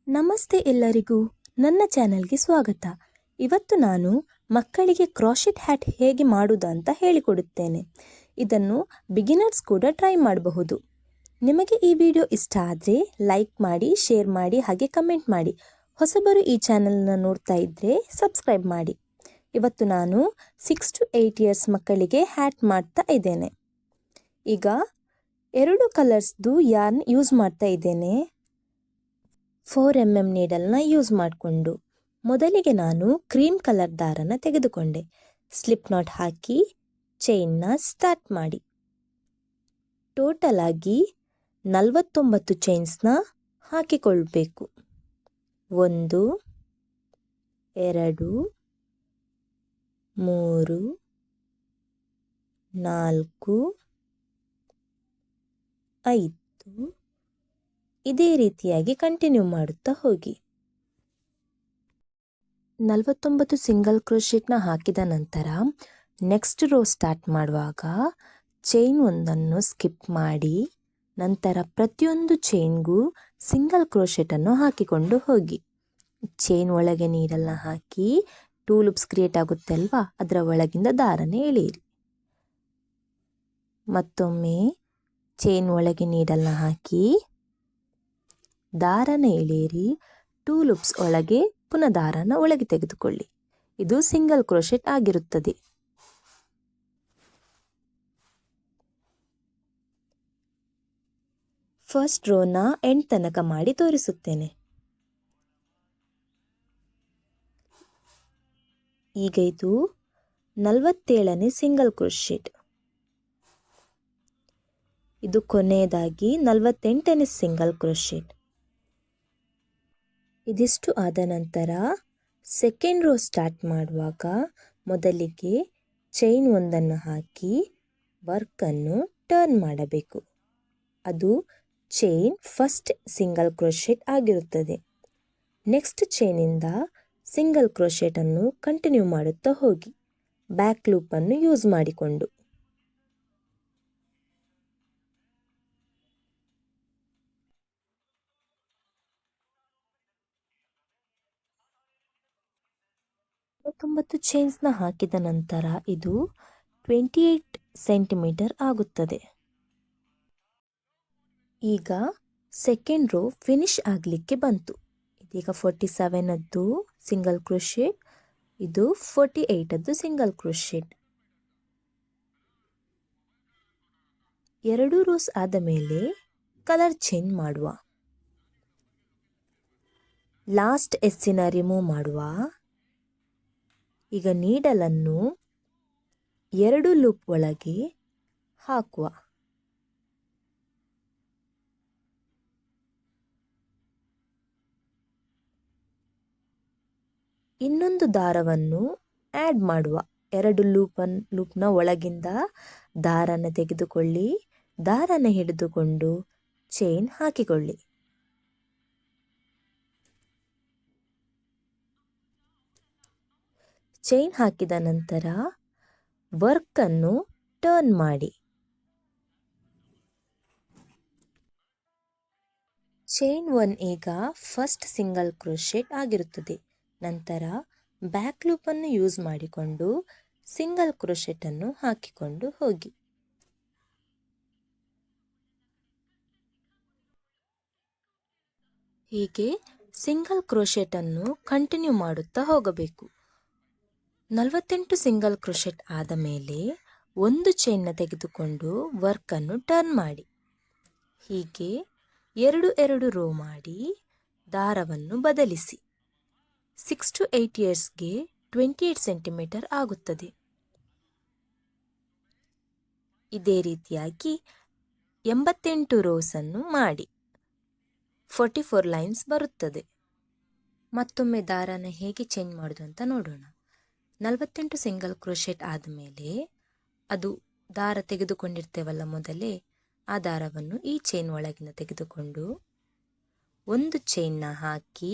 ನಮಸ್ತೆ ಎಲ್ಲರಿಗೂ, ನನ್ನ ಚಾನೆಲ್ಗೆ ಸ್ವಾಗತ. ಇವತ್ತು ನಾನು ಮಕ್ಕಳಿಗೆ ಕ್ರಾಶೆಟ್ ಹ್ಯಾಟ್ ಹೇಗೆ ಮಾಡುವುದು ಅಂತ ಹೇಳಿಕೊಡುತ್ತೇನೆ. ಇದನ್ನು ಬಿಗಿನರ್ಸ್ ಕೂಡ ಟ್ರೈ ಮಾಡಬಹುದು. ನಿಮಗೆ ಈ ವಿಡಿಯೋ ಇಷ್ಟ ಆದರೆ ಲೈಕ್ ಮಾಡಿ, ಶೇರ್ ಮಾಡಿ, ಹಾಗೆ ಕಮೆಂಟ್ ಮಾಡಿ. ಹೊಸಬರು ಈ ಚಾನೆಲ್ನ ನೋಡ್ತಾ ಇದ್ದರೆ ಸಬ್ಸ್ಕ್ರೈಬ್ ಮಾಡಿ. ಇವತ್ತು ನಾನು 6 to 8 ಇಯರ್ಸ್ ಮಕ್ಕಳಿಗೆ ಹ್ಯಾಟ್ ಮಾಡ್ತಾ ಇದ್ದೇನೆ. ಈಗ 2 ಕಲರ್ಸ್ದು ಯಾರ್ನ್ ಯೂಸ್ ಮಾಡ್ತಾ ಇದ್ದೇನೆ. 4 mm ನೀಡಲ್ನ ಯೂಸ್ ಮಾಡಿಕೊಂಡು ಮೊದಲಿಗೆ ನಾನು ಕ್ರೀಮ್ ಕಲರ್ ದಾರನ ತೆಗೆದುಕೊಂಡೆ. ಸ್ಲಿಪ್ ನಾಟ್ ಹಾಕಿ ಚೈನ್ನ ಸ್ಟಾರ್ಟ್ ಮಾಡಿ. ಟೋಟಲ್ ಆಗಿ 49 ಚೈನ್ಸ್ನ ಹಾಕಿಕೊಳ್ಬೇಕು. 1 2 3 4 5 ಇದೇ ರೀತಿಯಾಗಿ ಕಂಟಿನ್ಯೂ ಮಾಡುತ್ತಾ ಹೋಗಿ. 49 ಸಿಂಗಲ್ ಕ್ರೋಶೆಟ್ನ ಹಾಕಿದ ನಂತರ ನೆಕ್ಸ್ಟ್ ರೋ ಸ್ಟಾರ್ಟ್ ಮಾಡುವಾಗ ಚೈನ್ ಒಂದನ್ನು ಸ್ಕಿಪ್ ಮಾಡಿ ನಂತರ ಪ್ರತಿಯೊಂದು ಚೈನ್ಗೂ ಸಿಂಗಲ್ ಕ್ರೋಶೆಟನ್ನು ಹಾಕಿಕೊಂಡು ಹೋಗಿ. ಚೈನ್ ಒಳಗೆ ನೀಡಲ್ನ ಹಾಕಿ 2 ಲೂಪ್ಸ್ ಕ್ರಿಯೇಟ್ ಆಗುತ್ತೆ ಅಲ್ವಾ, ಅದರ ಒಳಗಿಂದ ದಾರನೇ ಎಳೆಯಿರಿ. ಮತ್ತೊಮ್ಮೆ ಚೈನ್ ಒಳಗೆ ನೀಡಲ್ನ ಹಾಕಿ ದಾರನ ಎಳೆಯಿರಿ. 2 ಲೂಪ್ಸ್ ಒಳಗೆ ಪುನಃ ದಾರನ ಒಳಗೆ ತೆಗೆದುಕೊಳ್ಳಿ. ಇದು ಸಿಂಗಲ್ ಕ್ರೋಶೆಟ್ ಆಗಿರುತ್ತದೆ. ಫಸ್ಟ್ ರೋನ ಎಂಡ್ ತನಕ ಮಾಡಿ ತೋರಿಸುತ್ತೇನೆ. ಈಗ ಇದು 47ನೇ ಸಿಂಗಲ್ ಕ್ರೋಶೆಟ್. ಇದು ಕೊನೆಯದಾಗಿ 48ನೇ ಸಿಂಗಲ್ ಕ್ರೋಶೆಟ್. ಇದಿಷ್ಟು ಆದ ನಂತರ ಸೆಕೆಂಡ್ ರೋ ಸ್ಟಾರ್ಟ್ ಮಾಡುವಾಗ ಮೊದಲಿಗೆ ಚೈನ್ ಒಂದನ್ನು ಹಾಕಿ ವರ್ಕನ್ನು ಟರ್ನ್ ಮಾಡಬೇಕು. ಅದು ಚೈನ್ ಫಸ್ಟ್ ಸಿಂಗಲ್ ಕ್ರೋಶೆಟ್ ಆಗಿರುತ್ತದೆ. ನೆಕ್ಸ್ಟ್ ಚೈನಿಂದ ಸಿಂಗಲ್ ಕ್ರೋಶೆಟನ್ನು ಕಂಟಿನ್ಯೂ ಮಾಡುತ್ತಾ ಹೋಗಿ ಬ್ಯಾಕ್ ಲೂಪನ್ನು ಯೂಸ್ ಮಾಡಿಕೊಂಡು. ಚೈನ್ಸ್ನ ಹಾಕಿದ ನಂತರ ಇದು 28 ಸೆಂಟಿಮೀಟರ್ ಆಗುತ್ತದೆ. ಈಗ ಸೆಕೆಂಡ್ ರೋ ಫಿನಿಶ್ ಆಗಲಿಕ್ಕೆ ಬಂತು. ಇದೀಗ 47ದ್ದು ಸಿಂಗಲ್ ಕ್ರೋಶೆಟ್, ಇದು 48ದ್ದು ಸಿಂಗಲ್ ಕ್ರೋಶೆಟ್. 2 ರೋಸ್ ಆದ ಮೇಲೆ ಕಲರ್ ಚೇಂಜ್ ಮಾಡುವ. ಲಾಸ್ಟ್ ಎಸ್ಸಿನ ರಿಮೂವ್ ಮಾಡುವ. ಈಗ ನೀಡಲನ್ನು 2 ಲೂಪ್ ಒಳಗೆ ಹಾಕುವ. ಇನ್ನೊಂದು ದಾರವನ್ನು ಆ್ಯಡ್ ಮಾಡುವ. 2 ಲೂಪ್ನ ಒಳಗಿಂದ ದಾರನ ತೆಗೆದುಕೊಳ್ಳಿ. ದಾರನ ಹಿಡಿದುಕೊಂಡು ಚೈನ್ ಹಾಕಿಕೊಳ್ಳಿ. ಚೈನ್ ಹಾಕಿದ ನಂತರ ವರ್ಕನ್ನು ಟರ್ನ್ ಮಾಡಿ. ಚೈನ್ 1 ಈಗ ಫಸ್ಟ್ ಸಿಂಗಲ್ ಕ್ರೋಶೆಟ್ ಆಗಿರುತ್ತದೆ. ನಂತರ ಬ್ಯಾಕ್ ಲೂಪನ್ನು ಯೂಸ್ ಮಾಡಿಕೊಂಡು ಸಿಂಗಲ್ ಕ್ರೋಶೆಟನ್ನು ಹಾಕಿಕೊಂಡು ಹೋಗಿ. ಹೀಗೆ ಸಿಂಗಲ್ ಕ್ರೋಶೆಟನ್ನು ಕಂಟಿನ್ಯೂ ಮಾಡುತ್ತಾ ಹೋಗಬೇಕು. 48 ಸಿಂಗಲ್ ಕ್ರೋಶೆಟ್ ಆದ ಮೇಲೆ ಒಂದು ಚೈನ್ನ ತೆಗೆದುಕೊಂಡು ವರ್ಕನ್ನು ಟರ್ನ್ ಮಾಡಿ. ಹೀಗೆ 2 ರೋ ಮಾಡಿ ದಾರವನ್ನು ಬದಲಿಸಿ. 6 to 8 ಇಯರ್ಸ್ಗೆ 28 ಸೆಂಟಿಮೀಟರ್ ಆಗುತ್ತದೆ. ಇದೇ ರೀತಿಯಾಗಿ 88 ರೋಸನ್ನು ಮಾಡಿ 44 ಲೈನ್ಸ್ ಬರುತ್ತದೆ. ಮತ್ತೊಮ್ಮೆ ದಾರನ ಹೇಗೆ ಚೇಂಜ್ ಮಾಡೋದು ಅಂತ ನೋಡೋಣ. 48 ಸಿಂಗಲ್ ಕ್ರೋಶೆಟ್ ಆದಮೇಲೆ ಅದು ದಾರ ತೆಗೆದುಕೊಂಡಿರ್ತೇವಲ್ಲ ಮೊದಲೇ, ಆ ದಾರವನ್ನು ಈ ಚೈನ್ ಒಳಗಿಂದ ತೆಗೆದುಕೊಂಡು ಒಂದು ಚೈನ್ನ ಹಾಕಿ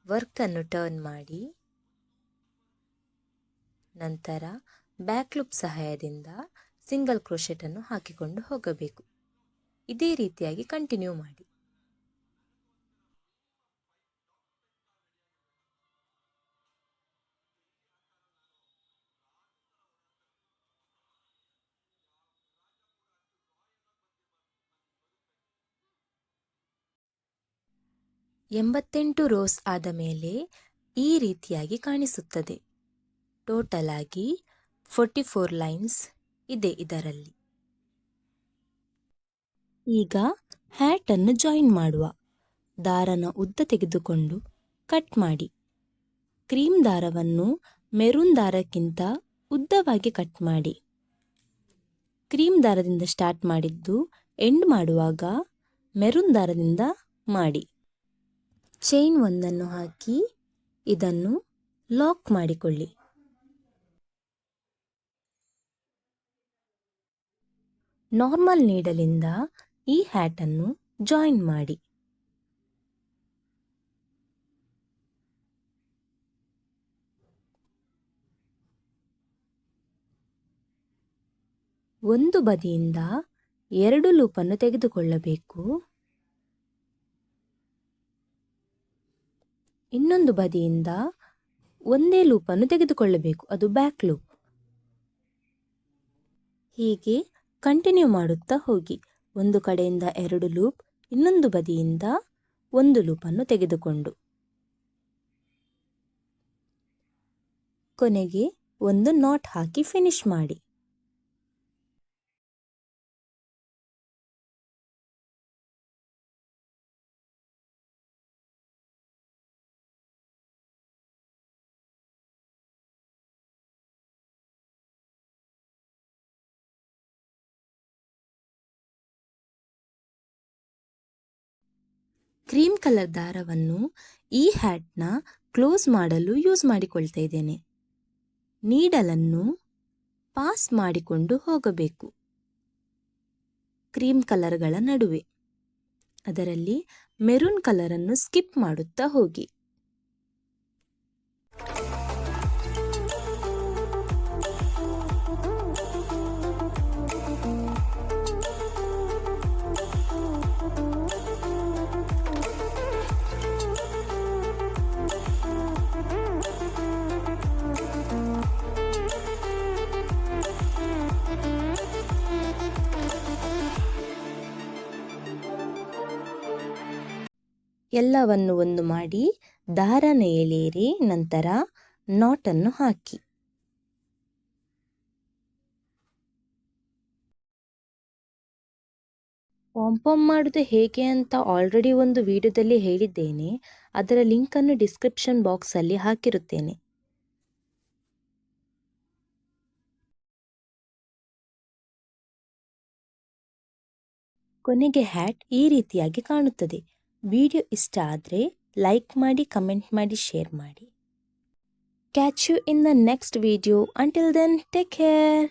ವರ್ಕನ್ನು ಟರ್ನ್ ಮಾಡಿ ನಂತರ ಬ್ಯಾಕ್ ಲೂಪ್ ಸಹಾಯದಿಂದ ಸಿಂಗಲ್ ಕ್ರೋಶೆಟನ್ನು ಹಾಕಿಕೊಂಡು ಹೋಗಬೇಕು. ಇದೇ ರೀತಿಯಾಗಿ ಕಂಟಿನ್ಯೂ ಮಾಡಿ. ಎಂಬತ್ತೆಂಟು ರೋಸ್ ಆದ ಮೇಲೆ ಈ ರೀತಿಯಾಗಿ ಕಾಣಿಸುತ್ತದೆ. ಟೋಟಲ್ ಆಗಿ 44 ಲೈನ್ಸ್ ಇದೆ ಇದರಲ್ಲಿ. ಈಗ ಹ್ಯಾಟ್ ಅನ್ನು ಜಾಯಿನ್ ಮಾಡುವ. ದಾರನ ಉದ್ದ ತೆಗೆದುಕೊಂಡು ಕಟ್ ಮಾಡಿ. ಕ್ರೀಮ್ ದಾರವನ್ನು ಮೆರೂನ್ ದಾರಕ್ಕಿಂತ ಉದ್ದವಾಗಿ ಕಟ್ ಮಾಡಿ. ಕ್ರೀಮ್ ದಾರದಿಂದ ಸ್ಟಾರ್ಟ್ ಮಾಡಿದ್ದು ಎಂಡ್ ಮಾಡುವಾಗ ಮೆರೂನ್ ದಾರದಿಂದ ಮಾಡಿ. ಚೈನ್ ಒಂದನ್ನು ಹಾಕಿ ಇದನ್ನು ಲಾಕ್ ಮಾಡಿಕೊಳ್ಳಿ. ನಾರ್ಮಲ್ ನೀಡಲಿಂದ ಈ ಹ್ಯಾಟ್ ಅನ್ನು ಜಾಯಿನ್ ಮಾಡಿ. ಒಂದು ಬದಿಯಿಂದ 2 ಲೂಪನ್ನು ತೆಗೆದುಕೊಳ್ಳಬೇಕು. ಇನ್ನೊಂದು ಬದಿಯಿಂದ ಒಂದೇ ಲೂಪನ್ನು ತೆಗೆದುಕೊಳ್ಳಬೇಕು, ಅದು ಬ್ಯಾಕ್ ಲೂಪ್. ಹೀಗೆ ಕಂಟಿನ್ಯೂ ಮಾಡುತ್ತಾ ಹೋಗಿ. ಒಂದು ಕಡೆಯಿಂದ 2 ಲೂಪ್, ಇನ್ನೊಂದು ಬದಿಯಿಂದ 1 ಲೂಪನ್ನು ತೆಗೆದುಕೊಂಡು ಕೊನೆಗೆ ಒಂದು ನಾಟ್ ಹಾಕಿ ಫಿನಿಶ್ ಮಾಡಿ. ಕ್ರೀಮ್ ಕಲರ್ ದಾರವನ್ನು ಈ ಹ್ಯಾಟ್ನ ಕ್ಲೋಸ್ ಮಾಡಲು ಯೂಸ್ ಮಾಡಿಕೊಳ್ತಾ ಇದ್ದೇನೆ. ನೀಡಲನ್ನು ಪಾಸ್ ಮಾಡಿಕೊಂಡು ಹೋಗಬೇಕು ಕ್ರೀಮ್ ಕಲರ್ಗಳ ನಡುವೆ. ಅದರಲ್ಲಿ ಮೆರೂನ್ ಕಲರನ್ನು ಸ್ಕಿಪ್ ಮಾಡುತ್ತಾ ಹೋಗಿ. ಎಲ್ಲವನ್ನು ಒಂದು ಮಾಡಿ ದಾರನ ಎಳೆಯಿರಿ. ನಂತರ ನಾಟನ್ನು ಹಾಕಿ. ಪಾಂಪಾಮ್ ಮಾಡುವುದು ಹೇಗೆ ಅಂತ ಆಲ್ರೆಡಿ ಒಂದು ವಿಡಿಯೋದಲ್ಲಿ ಹೇಳಿದ್ದೇನೆ. ಅದರ ಲಿಂಕನ್ನು ಡಿಸ್ಕ್ರಿಪ್ಷನ್ ಬಾಕ್ಸಲ್ಲಿ ಹಾಕಿರುತ್ತೇನೆ. ಕೊನೆಗೆ ಹ್ಯಾಟ್ ಈ ರೀತಿಯಾಗಿ ಕಾಣುತ್ತದೆ. ವಿಡಿಯೋ ಇಷ್ಟ ಆದರೆ ಲೈಕ್ ಮಾಡಿ, ಕಮೆಂಟ್ ಮಾಡಿ, ಶೇರ್ ಮಾಡಿ. Catch you in the next video. Until then, take care.